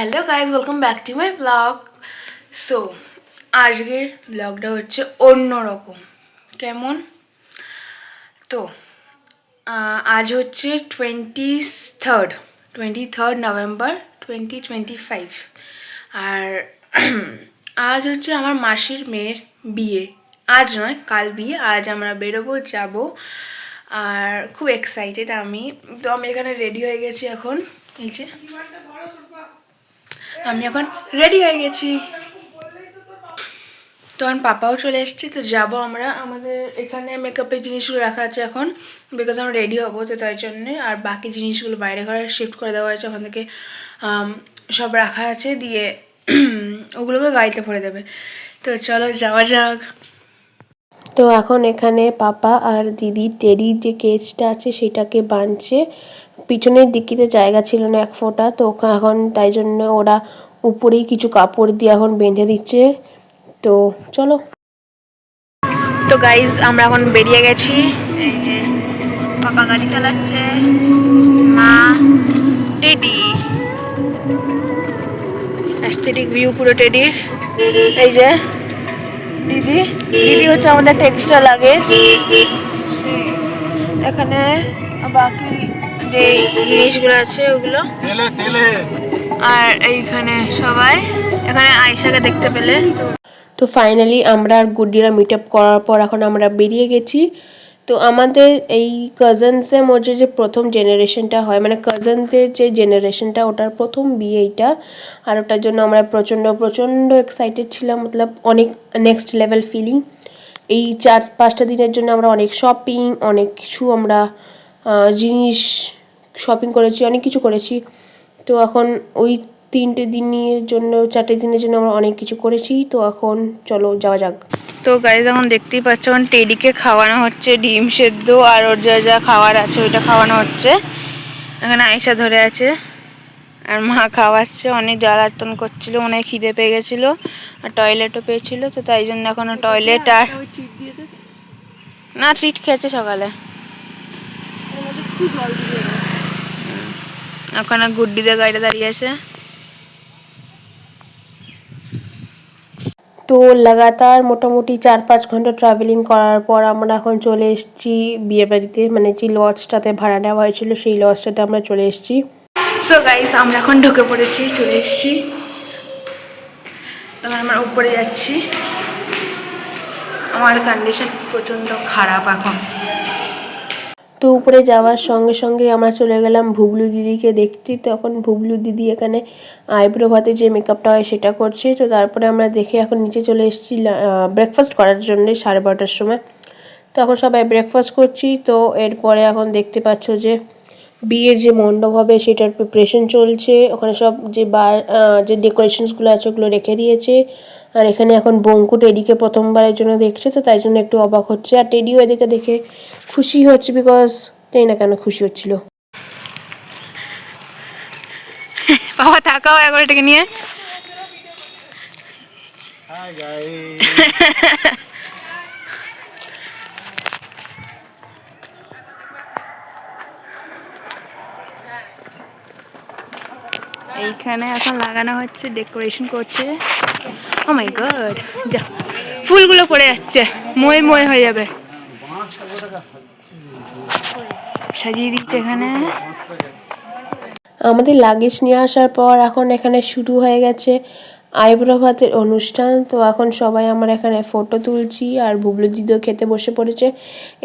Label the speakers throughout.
Speaker 1: Hello guys, welcome back to my blog. So আজকের ব্লগটা হচ্ছে অন্যরকম। কেমন? তো আজ হচ্ছে 23rd নভেম্বর 2025। আর আজ হচ্ছে আমার মাসির মেয়ের বিয়ে। আজ নয়, কাল বিয়ে। আজ আমরা বেরোবো, যাব। আর খুব এক্সাইটেড আমি। তো আমি এখানে রেডি হয়ে গেছি এখন। এই যে আমি এখন রেডি হয়ে গেছি। তখন পাপাও চলে এসছে। তো যাবো আমরা। আমাদের এখানে মেকআপের জিনিসগুলো রাখা আছে এখন, বিকজ আমরা রেডি হবো, তো তাই জন্যে। আর বাকি জিনিসগুলো বাইরে ঘরে শিফট করে দেওয়া হয়েছে। ওখান থেকে সব রাখা আছে, দিয়ে ওগুলোকে গাড়িতে ভরে দেবে। তো চলো যাওয়া যাক।
Speaker 2: তো এখন এখানে পাপা আর দিদি টেডির যে কেজটা আছে সেটাকে বাঁধছে। পিছনের দিকিতে জায়গা ছিল না এক ফোঁটা, তো এখন তাই জন্য ওরা উপরেই কিছু কাপড় দিয়ে এখন বেঁধে দিচ্ছে। তো চলো।
Speaker 1: তো গাইজ আমরা এখন বেরিয়ে গেছি। এই যে পাপা গাড়ি চালাচ্ছে, মা, টেডি। অ্যাস্থেটিক ভিউ পুরো টেডির। এই যে দিদি দিদি হচ্ছে আমাদের টেক্সটাইল লাগেজ। এখানে বাকি যে জিনিসগুলো আছে ওগুলো। আর এইখানে সবাই, এখানে আয়েশাকে দেখতে পেলে।
Speaker 2: তো ফাইনালি আমরা আর গুড্ডিরা মিট আপ করার পর এখন আমরা বেরিয়ে গেছি। তো আমাদের এই কাজনসের মধ্যে যে প্রথম জেনারেশনটা হয়, মানে কাজনদের যে জেনারেশনটা, ওটার প্রথম বিয়ে এইটা। আর ওটার জন্য আমরা প্রচণ্ড এক্সাইটেড ছিলাম, মতলব অনেক নেক্সট লেভেল ফিলিং। এই 4-5টা দিনের জন্য আমরা অনেক শপিং, অনেক কিছু আমরা জিনিস শপিং করেছি, অনেক কিছু করেছি। তো এখন ওই 3টে দিনের জন্য 4টে দিনের জন্য আমরা অনেক কিছু করেছি। তো এখন চলো যাওয়া যাক।
Speaker 1: তো গাইজ এখন দেখতেই পাচ্ছ, এখন টেডিকে খাওয়ানো হচ্ছে ডিম সেদ্ধ, আর ওর যা যা খাওয়ার আছে ওইটা খাওয়ানো হচ্ছে। এখানে আয়েশা ধরে আছে আর মা খাওয়াচ্ছে। অনেক জ্বালাতন করছিল, অনেক খিদে পেয়ে গেছিলো আর টয়লেটও পেয়েছিল। তো তাই জন্য এখনো টয়লেট আর না, ট্রিট খেয়েছে সকালে। ওখানে গুড্ডিদের গাড়িটা দাঁড়িয়ে আছে।
Speaker 2: তো লাগাতার মোটামুটি 4-5 ঘন্টা ট্রাভেলিং করার পর আমরা এখন চলে এসেছি বিয়েবাড়িতে, মানে যে লজটাতে ভাড়া নেওয়া হয়েছিল সেই লজটাতে আমরা চলে এসেছি।
Speaker 1: সো গাইস আমরা এখন ঢুকে পড়েছি, চলে এসেছি। তখন আমরা উপরে যাচ্ছি। আমার কন্ডিশন প্রচণ্ড খারাপ এখন।
Speaker 2: তো উপরে যাওয়ার সঙ্গে সঙ্গে আমরা চলে গেলাম ভুবলু দিদিকে দেখতে। তখন ভুবলু দিদি এখানে আইব্রো ভাতে যে মেকআপটা হয় সেটা করছে। তো তারপরে আমরা দেখে এখন নিচে চলে এসেছি ব্রেকফাস্ট করার জন্য 12:30টার সময়। তো এখন সবাই ব্রেকফাস্ট করছি। তো এরপরে এখন দেখতে পাচ্ছ যে বিয়ের যে মণ্ডপ হবে সেটার প্রিপারেশন চলছে। ওখানে সব যে ডেকোরেশনসগুলো আছে ওগুলো রেখে দিয়েছে। আর এখানে এখন বঙ্কু টেডিকে প্রথমবারের জন্য দেখছে, তো তাই জন্য একটু অবাক হচ্ছে। আর টেডিও এদিকে দেখে খুশি হচ্ছে, বিকজ তাই না কেন খুশি হচ্ছিল।
Speaker 1: বাবা থাকাও একবার এটাকে নিয়ে। এইখানে এখন লাগানো হচ্ছে, ডেকোরেশন করছে। ও মাই গড, যা ফুলগুলো পড়ে যাচ্ছে, ময়ে ময়ে হয়ে যাবে। সাজিয়ে দিচ্ছে এখানে।
Speaker 2: আমাদের লাগেজ নিয়ে আসার পর এখন এখানে শুরু হয়ে গেছে আইব্রো ভাতের অনুষ্ঠান। তো এখন সবাই আমরা এখানে ফটো তুলছি আর বুবলু দিদিও খেতে বসে পড়েছে।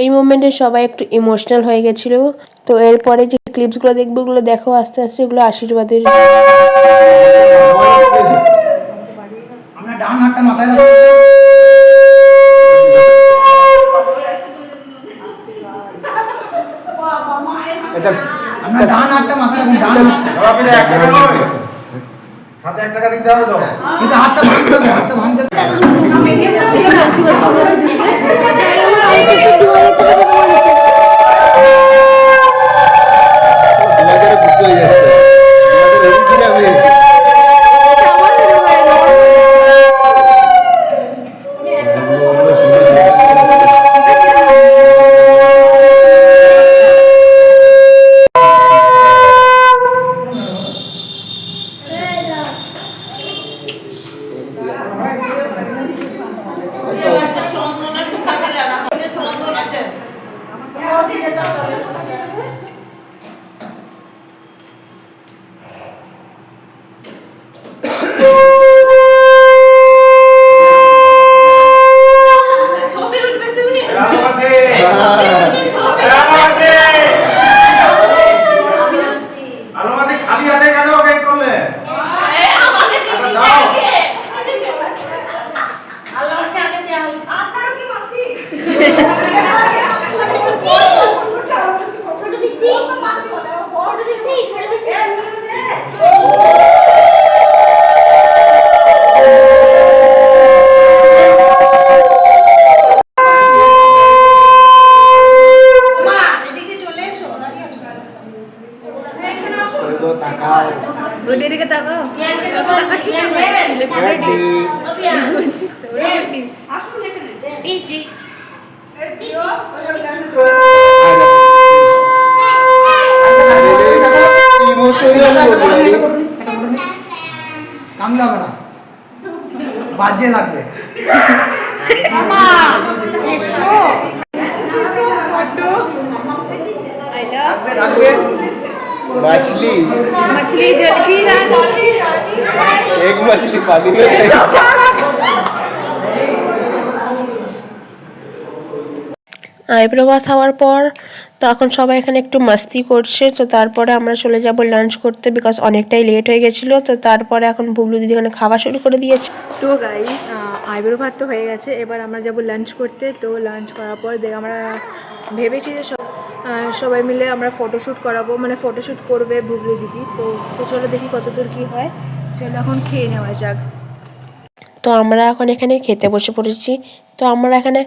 Speaker 2: এই মোমেন্টে সবাই একটু ইমোশনাল হয়ে গেছিলো। তো এরপরে যে ক্লিপসগুলো দেখবো ওগুলো দেখো আস্তে আস্তে, এগুলো আশীর্বাদের।
Speaker 3: আমরা ডান হাতটা মাথায় রাখুন, ডান হাতে 1 টাকা দিতে হবে তো, কিন্তু হাতটা ভাঙতে হবে, হাতটা ভাঙতে হবে। কামলাবে না, বাজে লাগবে।
Speaker 4: मछली
Speaker 1: मछली जल की
Speaker 4: एक मछली पानी में
Speaker 2: আইব্রো ভাত হওয়ার পর তো এখন সবাই এখানে একটু মাস্তি করছে। তো তারপরে আমরা চলে যাব লাঞ্চ করতে, বিকজ অনেকটাই লেট হয়ে গেছিলো। তো তারপরে এখন বুবলু দিদি ওখানে খাওয়া শুরু করে দিয়েছে।
Speaker 1: তো গাইস আইব্রো ভাত তো হয়ে গেছে, এবার আমরা যাব লাঞ্চ করতে। তো লাঞ্চ করার পর আমরা ভেবেছি যে সবাই মিলে আমরা ফটোশ্যুট করাবো, মানে ফটোশ্যুট করবে বুবলু দিদি। তো চলো দেখি কতদূর কি হয়, চলো এখন খেয়ে নেওয়া যাক।
Speaker 2: তো আমরা এখন এখানে খেতে বসে পড়েছি। তো আমরা এখানে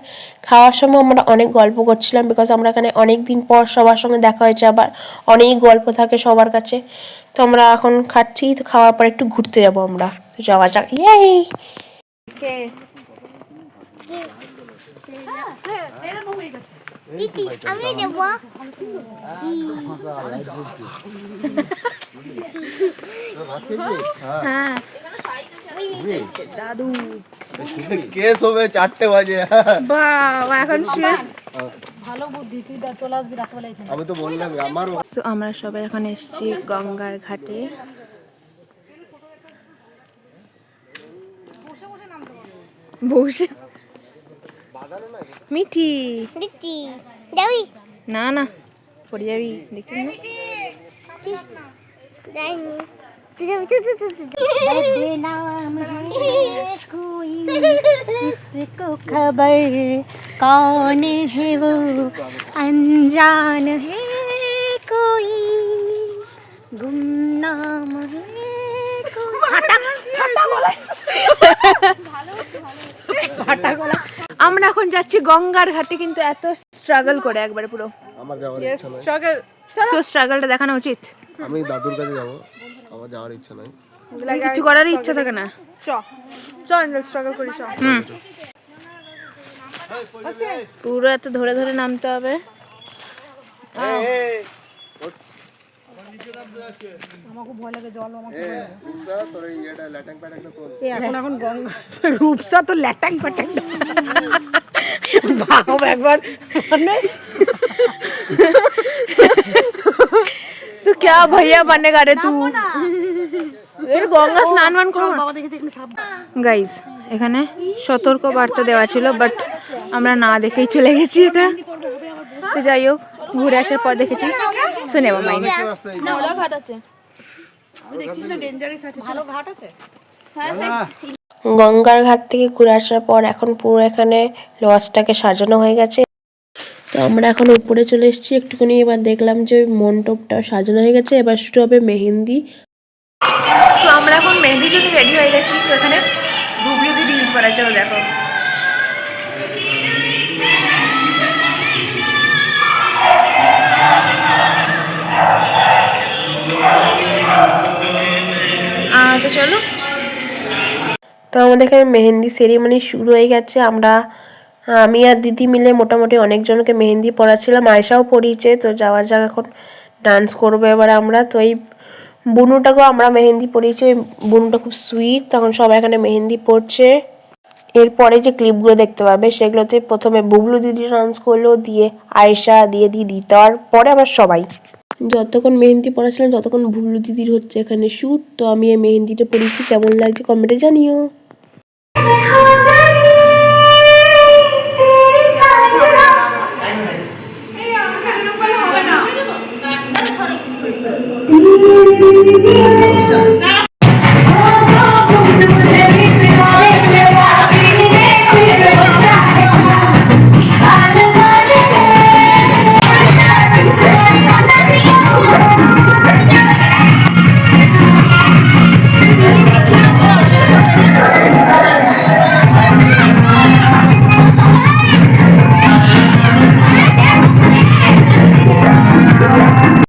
Speaker 2: খাওয়ার সময় আমরা অনেক গল্প করছিলাম, বিকজ আমরা এখানে অনেক দিন পর সবার সঙ্গে দেখা হয়েছে, আবার অনেক গল্প থাকে সবার কাছে। তো আমরা এখন খাচ্ছি, তো খাওয়ার পর একটু ঘুরতে যাবো আমরা। তো যাওয়া যাক। ইয়েই
Speaker 5: আমি দেব
Speaker 1: হ্যাঁ দাদু
Speaker 4: केस हो गए 4 बजे।
Speaker 1: বাবা এখন শুয়ে।
Speaker 4: আমি তো বললাম আমারও।
Speaker 1: তো আমরা সবাই এখন এসেছি গঙ্গার ঘাটে। বসে মিঠি
Speaker 5: দিতি যাবি
Speaker 1: না না পড়ে যাবি দেখি না।
Speaker 5: যাইনি তুই যাবি बेनाम है कोई किसको खबर कौन है वो अनजान है कोई गुमनाम है
Speaker 1: আমরা এখন যাচ্ছি গঙ্গার ঘাটে, কিন্তু এত স্ট্রাগল করে একবারে পুরো
Speaker 4: আমার যাওয়ার ইচ্ছা নাই।
Speaker 1: স্ট্রাগলটা দেখানো উচিত।
Speaker 4: আমি দাদুর কাছে যাব, আমার যাওয়ার ইচ্ছা নাই।
Speaker 1: কিছু করারই ইচ্ছা থাকে না। স্ট্রাগল করি পুরো এত ধরে ধরে নামতে হবে।
Speaker 6: রূপসা তো ল্যাটাং প্যাটাং ভাব একবার মানে
Speaker 1: तू क्या भैया बनेगा रे तू? এর গঙ্গা স্নান মান করো গাইস। এখানে সতর্ক বার্তা দেওয়া ছিল, বাট আমরা না দেখেই চলে গেছি এটা। তো যাই হোক, ঘুরে আসার পর দেখেছি শুনে মামাই ঘাট আছে, দেখছিস না ডেঞ্জারাস আছে, ভালো ঘাট আছে।
Speaker 2: গঙ্গার ঘাট থেকে ঘুরে আসার পর এখন পুরো এখানে লজটাকে সাজানো হয়ে গেছে। তো আমরা এখন উপরে চলে এসেছি একটুখানি। এবার দেখলাম যে ওই মণ্ডপটা সাজানো হয়ে গেছে, এবার শুরু হবে মেহেন্দি।
Speaker 1: সো আমরা এখন মেহেন্দির জন্য রেডি হয়ে গেছি। তো এখানে বুবলু দি রিলস বানাচ্ছে, ও দেখো। তো চলো।
Speaker 2: তো আমাদের এখানে মেহেন্দি সেরিমনি শুরু হয়ে গেছে। আমি আর দিদি মিলে মোটামুটি অনেকজনকে মেহেন্দি পরাচ্ছিলাম, আয়সাও পরিয়েছে। তো যাওয়া যাক, এখন ডান্স করবো এবার আমরা। তো এই বুনুটাকেও আমরা মেহেন্দি পরিয়েছি, ওই বুনুটা খুব সুইট। তখন সবাই এখানে মেহেন্দি পরছে। এরপরে যে ক্লিপগুলো দেখতে পাবে সেগুলোতে প্রথমে বুবলু দিদি ডান্স করলো, দিয়ে আয়সা, দিয়ে দিদি, তারপরে আবার সবাই। যতক্ষণ মেহেন্দি পড়াছিলাম ততক্ষণ বুবলু দিদির হচ্ছে এখানে শ্যুট। তো আমি এই মেহেন্দিটা পরেছি, কেমন লাগছে কমেন্টে জানিও।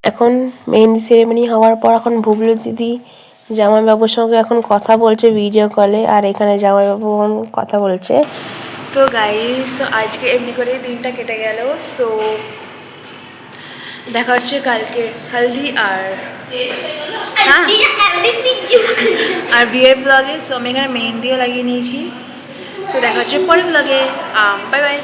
Speaker 2: এখন মেহেন্দি সেরেমনি হওয়ার পর এখন বুবলু দিদি জামাইবাবুর সঙ্গে এখন কথা বলছে ভিডিও কলে, আর এখানে জামাইবাবু এখন কথা বলছে।
Speaker 1: তো গাইস, তো আজকে এমনি করে দিনটা কেটে গেল। সো দেখা হচ্ছে কালকে হলদি আর হ্যাঁ আর বিয়ের ব্লগে। সো আমি এখানে মেহেন্দিও লাগিয়ে নিয়েছি। তো দেখা হচ্ছে পরের ব্লগে। Bye bye.